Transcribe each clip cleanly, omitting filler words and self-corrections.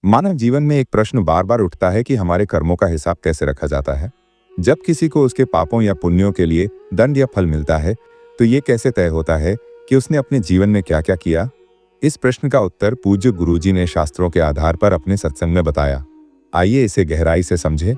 मानव जीवन में एक प्रश्न बार बार उठता है कि हमारे कर्मों का हिसाब कैसे रखा जाता है। जब किसी को उसके पापों या पुण्यों के लिए दंड या फल मिलता है तो ये कैसे तय होता है कि उसने अपने जीवन में क्या क्या किया। इस प्रश्न का उत्तर पूज्य गुरुजी ने शास्त्रों के आधार पर अपने सत्संग में बताया। आइए इसे गहराई से समझें।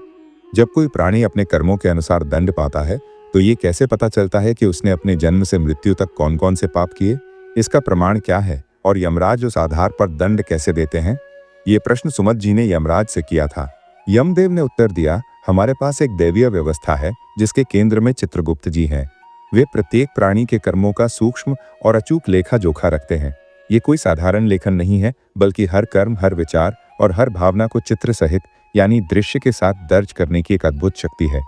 जब कोई प्राणी अपने कर्मों के अनुसार दंड पाता है तो ये कैसे पता चलता है कि उसने अपने जन्म से मृत्यु तक कौन कौन से पाप किए, इसका प्रमाण क्या है और यमराज उस आधार पर दंड कैसे देते हैं। ये प्रश्न सुमत जी ने यमराज से किया था। यमदेव ने उत्तर दिया, हमारे पास एक दैवीय व्यवस्था है जिसके केंद्र में चित्रगुप्त जी हैं। वे प्रत्येक प्राणी के कर्मों का सूक्ष्म और अचूक लेखा जोखा रखते हैं। ये कोई साधारण लेखन नहीं है, बल्कि हर कर्म, हर विचार और हर भावना को चित्र सहित यानी दृश्य के साथ दर्ज करने की एक अद्भुत शक्ति है।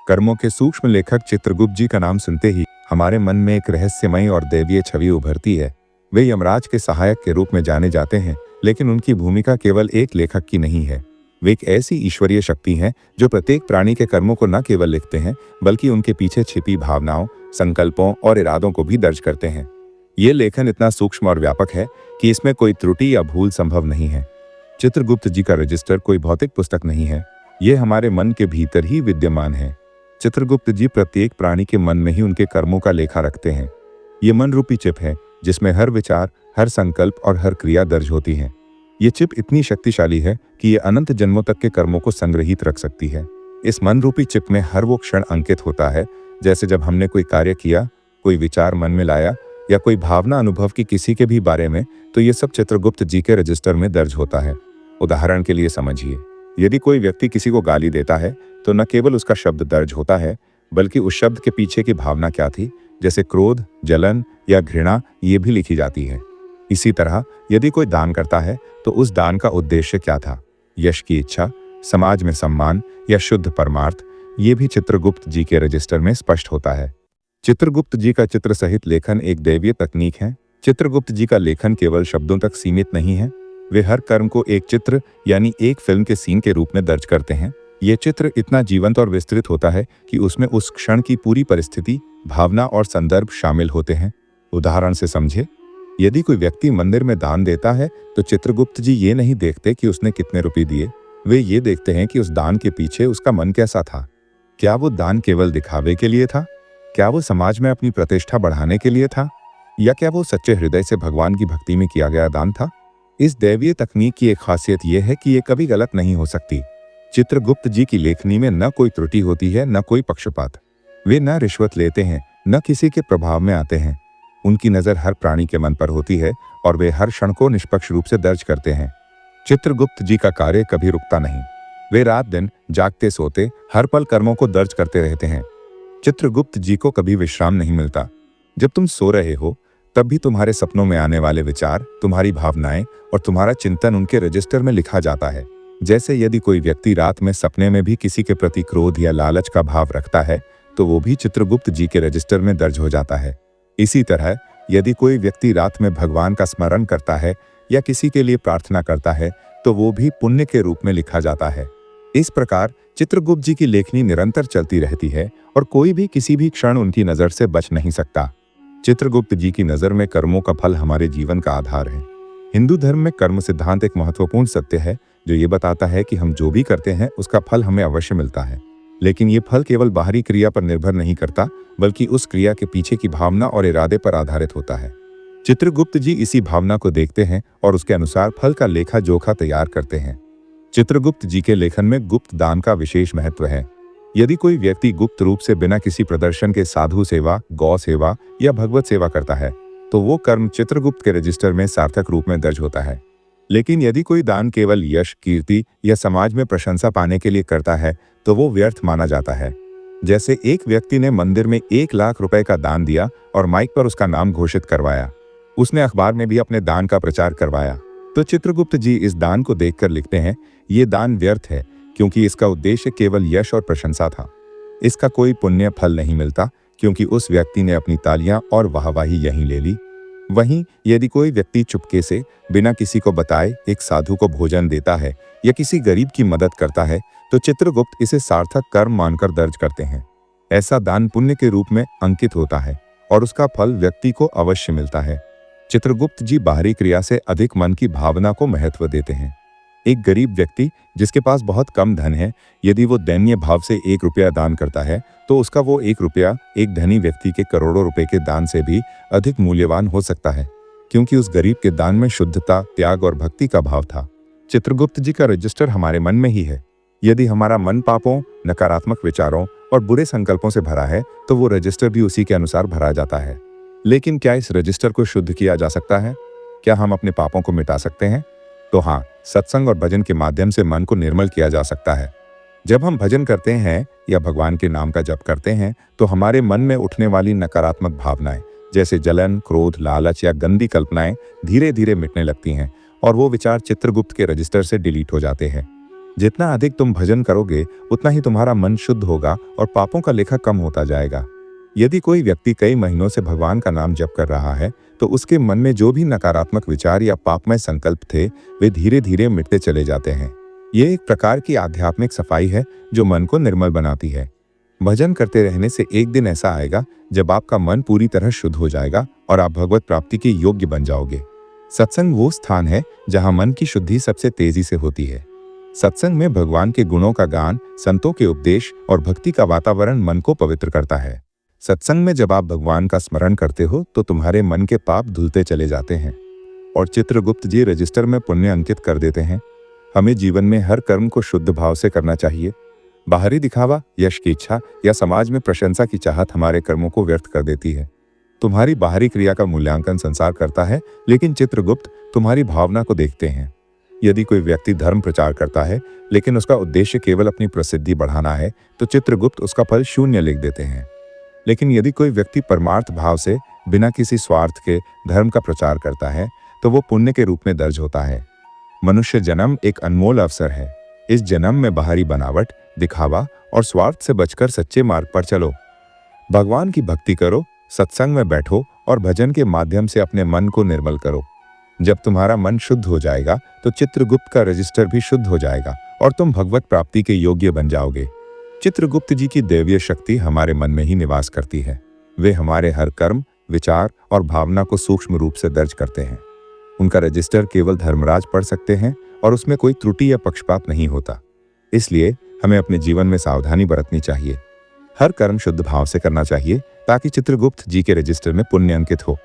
कर्मों के सूक्ष्म लेखक चित्रगुप्त जी का नाम सुनते ही हमारे मन में एक रहस्यमयी और दैवीय छवि उभरती है। वे यमराज के सहायक के रूप में जाने जाते हैं, लेकिन उनकी भूमिका केवल एक लेखक की नहीं है। वे एक ऐसी ईश्वरीय शक्ति हैं जो प्रत्येक प्राणी के कर्मों को न केवल लिखते हैं, बल्कि उनके पीछे छिपी भावनाओं, संकल्पों और इरादों को भी दर्ज करते हैं। ये लेखन इतना सूक्ष्म और व्यापक है कि इसमें कोई त्रुटि या भूल संभव नहीं है। चित्रगुप्त जी का रजिस्टर कोई भौतिक पुस्तक नहीं है, ये हमारे मन के भीतर ही विद्यमान है। चित्रगुप्त जी प्रत्येक प्राणी के मन में ही उनके कर्मों का लेखा रखते हैं। ये मन रूपी चिप है जिसमें हर विचार, हर संकल्प और हर क्रिया दर्ज होती है। ये चिप इतनी शक्तिशाली है कि ये अनंत जन्मों तक के कर्मों को संग्रहित रख सकती है। इस मन रूपी चिप में हर वो क्षण अंकित होता है, जैसे जब हमने कोई कार्य किया, कोई विचार मन में लाया या कोई भावना अनुभव की किसी के भी बारे में, तो ये सब चित्रगुप्त जी के रजिस्टर में दर्ज होता है। उदाहरण के लिए समझिए, यदि कोई व्यक्ति किसी को गाली देता है तो न केवल उसका शब्द दर्ज होता है, बल्कि उस शब्द के पीछे की भावना क्या थी, जैसे क्रोध, जलन या घृणा, ये भी लिखी जाती है। इसी तरह यदि कोई दान करता है तो उस दान का उद्देश्य क्या था, यश की इच्छा, समाज में सम्मान या शुद्ध परमार्थ, ये भी चित्रगुप्त जी के रजिस्टर में स्पष्ट होता है। चित्रगुप्त जी का चित्र सहित लेखन एक दैवीय तकनीक है। चित्रगुप्त जी का लेखन केवल शब्दों तक सीमित नहीं है, वे हर कर्म को एक चित्र यानी एक फिल्म के सीन के रूप में दर्ज करते हैं। ये चित्र इतना जीवंत और विस्तृत होता है कि उसमें उस क्षण की पूरी परिस्थिति, भावना और संदर्भ शामिल होते हैं। उदाहरण से समझे, यदि कोई व्यक्ति मंदिर में दान देता है तो चित्रगुप्त जी ये नहीं देखते कि उसने कितने रुपए दिए, वे ये देखते हैं कि उस दान के पीछे उसका मन कैसा था। क्या वो दान केवल दिखावे के लिए था? क्या वो समाज में अपनी प्रतिष्ठा बढ़ाने के लिए था? या क्या वो सच्चे हृदय से भगवान की भक्ति में किया गया दान था? इस दैवीय तकनीक की एक खासियत यह है कि ये कभी गलत नहीं हो सकती। चित्रगुप्त जी की लेखनी में न कोई त्रुटि होती है, न कोई पक्षपात। वे न रिश्वत लेते हैं, न किसी के प्रभाव में आते हैं। उनकी नजर हर प्राणी के मन पर होती है और वे हर क्षण को निष्पक्ष रूप से दर्ज करते हैं। चित्रगुप्त जी का कार्य कभी रुकता नहीं। वे रात दिन जागते सोते हर पल कर्मों को दर्ज करते रहते हैं। चित्रगुप्त जी को कभी विश्राम नहीं मिलता। जब तुम सो रहे हो तब भी तुम्हारे सपनों में आने वाले विचार, तुम्हारी भावनाएं और तुम्हारा चिंतन उनके रजिस्टर में लिखा जाता है। जैसे यदि कोई व्यक्ति रात में सपने में भी किसी के प्रति क्रोध या लालच का भाव रखता है तो वो भी चित्रगुप्त जी के रजिस्टर में दर्ज हो जाता है। इसी तरह यदि कोई व्यक्ति रात में भगवान का स्मरण करता है या किसी के लिए प्रार्थना करता है तो वो भी पुण्य के रूप में लिखा जाता है। इस प्रकार चित्रगुप्त जी की लेखनी निरंतर चलती रहती है और कोई भी किसी भी क्षण उनकी नजर से बच नहीं सकता। चित्रगुप्त जी की नजर में कर्मों का फल हमारे जीवन का आधार है। हिंदू धर्म में कर्म सिद्धांत एक महत्वपूर्ण सत्य है जो ये बताता है कि हम जो भी करते हैं उसका फल हमें अवश्य मिलता है। लेकिन ये फल केवल बाहरी क्रिया पर निर्भर नहीं करता, बल्कि उस क्रिया के पीछे की भावना और इरादे पर आधारित होता है। चित्रगुप्त जी इसी भावना को देखते हैं और उसके अनुसार फल का लेखा जोखा तैयार करते हैं। चित्रगुप्त जी के लेखन में गुप्त दान का विशेष महत्व है। यदि कोई व्यक्ति गुप्त रूप से बिना किसी प्रदर्शन के साधु सेवा, गौ सेवा या भगवत सेवा करता है तो वो कर्म चित्रगुप्त के रजिस्टर में सार्थक रूप में दर्ज होता है। लेकिन यदि कोई दान केवल यश, कीर्ति या समाज में प्रशंसा पाने के लिए करता है तो वो व्यर्थ माना जाता है। जैसे एक व्यक्ति ने मंदिर में 1 लाख रुपए का दान दिया और माइक पर उसका नाम घोषित करवाया। उसने अखबार में भी अपने दान का प्रचार करवाया। तो चित्रगुप्त जी इस दान को देखकर लिखते हैं, ये दान व्यर्थ है क्योंकि इसका उद्देश्य केवल यश और प्रशंसा था। इसका कोई पुण्य फल नहीं मिलता क्योंकि उस व्यक्ति ने अपनी तालियां और वाहवाही यहीं ले ली। वहीं यदि कोई व्यक्ति चुपके से बिना किसी को बताए एक साधु को भोजन देता है या किसी गरीब की मदद करता है तो चित्रगुप्त इसे सार्थक कर्म मानकर दर्ज करते हैं। ऐसा दान पुण्य के रूप में अंकित होता है और उसका फल व्यक्ति को अवश्य मिलता है। चित्रगुप्त जी बाहरी क्रिया से अधिक मन की भावना को महत्व देते हैं। एक गरीब व्यक्ति जिसके पास बहुत कम धन है, यदि वो दयनीय भाव से 1 रुपया दान करता है तो उसका वो 1 रुपया एक धनी व्यक्ति के करोड़ों रुपए के दान से भी अधिक मूल्यवान हो सकता है, क्योंकि उस गरीब के दान में शुद्धता, त्याग और भक्ति का भाव था। चित्रगुप्त जी का रजिस्टर हमारे मन में ही है। यदि हमारा मन पापों, नकारात्मक विचारों और बुरे संकल्पों से भरा है तो वो रजिस्टर भी उसी के अनुसार भरा जाता है। लेकिन क्या इस रजिस्टर को शुद्ध किया जा सकता है? क्या हम अपने पापों को मिटा सकते हैं? तो हाँ, सत्संग और भजन के माध्यम से मन को निर्मल किया जा सकता है। जब हम भजन करते हैं या भगवान के नाम का जप करते हैं तो हमारे मन में उठने वाली नकारात्मक भावनाएं जैसे जलन, क्रोध, लालच या गंदी कल्पनाएं धीरे धीरे मिटने लगती हैं और वो विचार चित्रगुप्त के रजिस्टर से डिलीट हो जाते हैं। जितना अधिक तुम भजन करोगे उतना ही तुम्हारा मन शुद्ध होगा और पापों का लेखा कम होता जाएगा। यदि कोई व्यक्ति कई महीनों से भगवान का नाम जप कर रहा है तो उसके मन में जो भी नकारात्मक विचार या पापमय संकल्प थे वे धीरे धीरे मिटते चले जाते हैं। ये एक प्रकार की आध्यात्मिक सफाई है जो मन को निर्मल बनाती है। भजन करते रहने से एक दिन ऐसा आएगा जब आपका मन पूरी तरह शुद्ध हो जाएगा और आप भगवत प्राप्ति के योग्य बन जाओगे। सत्संग वो स्थान है जहाँ मन की शुद्धि सबसे तेजी से होती है। सत्संग में भगवान के गुणों का गान, संतों के उपदेश और भक्ति का वातावरण मन को पवित्र करता है। सत्संग में जब आप भगवान का स्मरण करते हो तो तुम्हारे मन के पाप धुलते चले जाते हैं और चित्रगुप्त जी रजिस्टर में पुण्य अंकित कर देते हैं। हमें जीवन में हर कर्म को शुद्ध भाव से करना चाहिए। बाहरी दिखावा, यश की इच्छा या समाज में प्रशंसा की चाहत हमारे कर्मों को व्यर्थ कर देती है। तुम्हारी बाहरी क्रिया का मूल्यांकन संसार करता है, लेकिन चित्रगुप्त तुम्हारी भावना को देखते हैं। यदि कोई व्यक्ति धर्म प्रचार करता है लेकिन उसका उद्देश्य केवल अपनी प्रसिद्धि बढ़ाना है तो चित्रगुप्त उसका फल 0 लिख देते हैं। लेकिन यदि कोई व्यक्ति परमार्थ भाव से बिना किसी स्वार्थ के धर्म का प्रचार करता है तो वो पुण्य के रूप में दर्ज होता है। मनुष्य जन्म एक अनमोल अवसर है। इस जन्म में बाहरी बनावट, दिखावा और स्वार्थ से बचकर सच्चे मार्ग पर चलो। भगवान की भक्ति करो, सत्संग में बैठो और भजन के माध्यम से अपने मन को निर्मल करो। जब तुम्हारा मन शुद्ध हो जाएगा तो चित्रगुप्त का रजिस्टर भी शुद्ध हो जाएगा और तुम भगवत प्राप्ति के योग्य बन जाओगे। चित्रगुप्त जी की दैवीय शक्ति हमारे मन में ही निवास करती है। वे हमारे हर कर्म, विचार और भावना को सूक्ष्म रूप से दर्ज करते हैं। उनका रजिस्टर केवल धर्मराज पढ़ सकते हैं और उसमें कोई त्रुटि या पक्षपात नहीं होता। इसलिए हमें अपने जीवन में सावधानी बरतनी चाहिए। हर कर्म शुद्ध भाव से करना चाहिए ताकि चित्रगुप्त जी के रजिस्टर में पुण्य अंकित हो।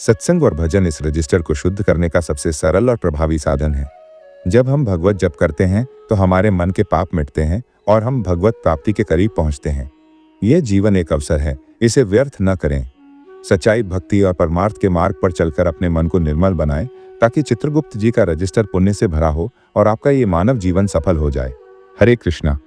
सत्संग और भजन इस रजिस्टर को शुद्ध करने का सबसे सरल और प्रभावी साधन है। जब हम भगवत जप करते हैं तो हमारे मन के पाप मिटते हैं और हम भगवत प्राप्ति के करीब पहुंचते हैं। यह जीवन एक अवसर है, इसे व्यर्थ न करें। सच्चाई, भक्ति और परमार्थ के मार्ग पर चलकर अपने मन को निर्मल बनाएं ताकि चित्रगुप्त जी का रजिस्टर पुण्य से भरा हो और आपका ये मानव जीवन सफल हो जाए। हरे कृष्णा।